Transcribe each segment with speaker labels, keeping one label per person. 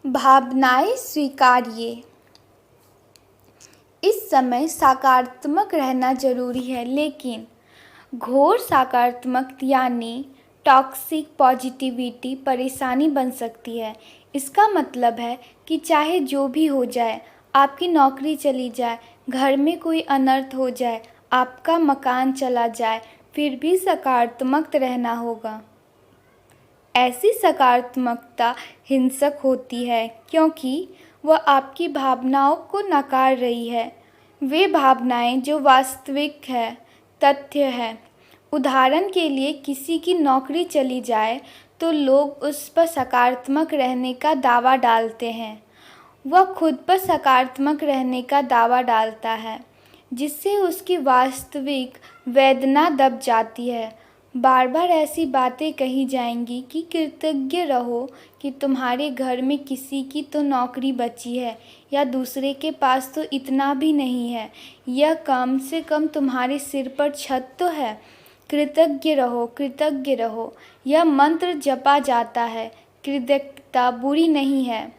Speaker 1: भावनाएं स्वीकारिए। इस समय सकारात्मक रहना जरूरी है, लेकिन घोर सकारात्मक यानी टॉक्सिक पॉजिटिविटी परेशानी बन सकती है। इसका मतलब है कि चाहे जो भी हो जाए, आपकी नौकरी चली जाए, घर में कोई अनर्थ हो जाए, आपका मकान चला जाए, फिर भी सकारात्मक रहना होगा। ऐसी सकारात्मकता हिंसक होती है क्योंकि वह आपकी भावनाओं को नकार रही है। वे भावनाएं जो वास्तविक है, तथ्य है। उदाहरण के लिए किसी की नौकरी चली जाए तो लोग उस पर सकारात्मक रहने का दावा डालते हैं। वह खुद पर सकारात्मक रहने का दावा डालता है, जिससे उसकी वास्तविक वेदना दब जाती है। बार बार ऐसी बातें कही जाएंगी कि कृतज्ञ रहो कि तुम्हारे घर में किसी की तो नौकरी बची है, या दूसरे के पास तो इतना भी नहीं है, या कम से कम तुम्हारे सिर पर छत तो है। कृतज्ञ रहो, कृतज्ञ रहो, यह मंत्र जपा जाता है। कृतज्ञता बुरी नहीं है,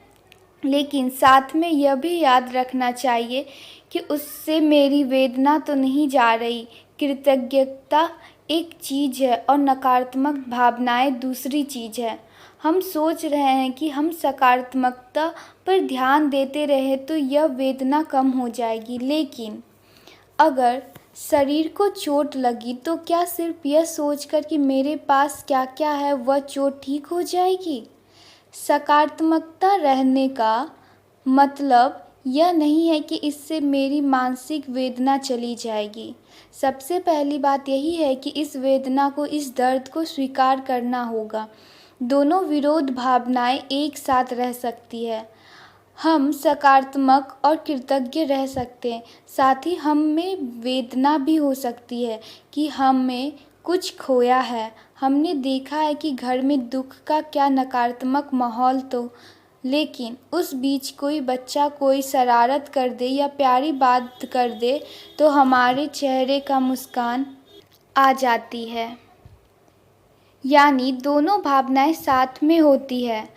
Speaker 1: लेकिन साथ में यह भी याद रखना चाहिए कि उससे मेरी वेदना तो नहीं जा रही। कृतज्ञता एक चीज़ है और नकारात्मक भावनाएं दूसरी चीज़ है। हम सोच रहे हैं कि हम सकारात्मकता पर ध्यान देते रहे तो यह वेदना कम हो जाएगी, लेकिन अगर शरीर को चोट लगी तो क्या सिर्फ यह सोचकर कि मेरे पास क्या क्या है वह चोट ठीक हो जाएगी? सकारात्मकता रहने का मतलब यह नहीं है कि इससे मेरी मानसिक वेदना चली जाएगी। सबसे पहली बात यही है कि इस वेदना को, इस दर्द को स्वीकार करना होगा। दोनों विरोध भावनाएं एक साथ रह सकती है। हम सकारात्मक और कृतज्ञ रह सकते हैं, साथ ही हम में वेदना भी हो सकती है कि हमें कुछ खोया है। हमने देखा है कि घर में दुख का क्या नकारात्मक माहौल तो, लेकिन उस बीच कोई बच्चा कोई शरारत कर दे या प्यारी बात कर दे तो हमारे चेहरे का मुस्कान आ जाती है। यानी दोनों भावनाएं साथ में होती है।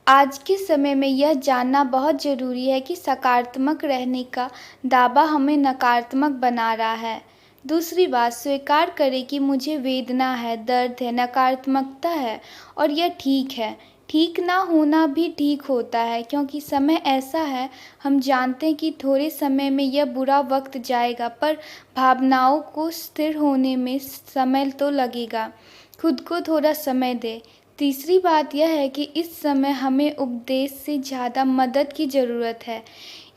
Speaker 1: आज के समय में यह जानना बहुत ज़रूरी है कि सकारात्मक रहने का दावा हमें नकारात्मक बना रहा है। दूसरी बात, स्वीकार करें कि मुझे वेदना है, दर्द है, नकारात्मकता है और यह ठीक है। ठीक ना होना भी ठीक होता है, क्योंकि समय ऐसा है, हम जानते हैं कि थोड़े समय में यह बुरा वक्त जाएगा, पर भावनाओं को स्थिर होने में समय तो लगेगा। खुद को थोड़ा समय दें। तीसरी बात यह है कि इस समय हमें उपदेश से ज़्यादा मदद की ज़रूरत है।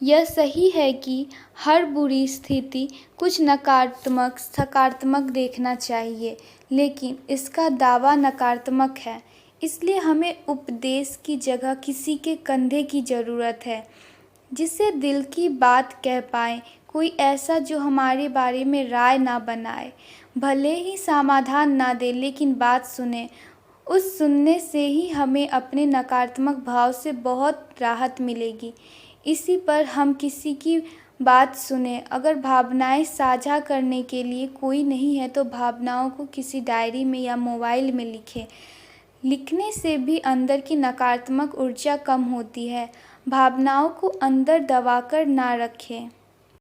Speaker 1: यह सही है कि हर बुरी स्थिति कुछ नकारात्मक सकारात्मक देखना चाहिए, लेकिन इसका दावा नकारात्मक है। इसलिए हमें उपदेश की जगह किसी के कंधे की ज़रूरत है, जिससे दिल की बात कह पाए। कोई ऐसा जो हमारे बारे में राय ना बनाए, भले ही समाधान ना दे, लेकिन बात सुने। उस सुनने से ही हमें अपने नकारात्मक भाव से बहुत राहत मिलेगी। इसी पर हम किसी की बात सुने। अगर भावनाएं साझा करने के लिए कोई नहीं है तो भावनाओं को किसी डायरी में या मोबाइल में लिखें। लिखने से भी अंदर की नकारात्मक ऊर्जा कम होती है। भावनाओं को अंदर दबाकर ना रखें।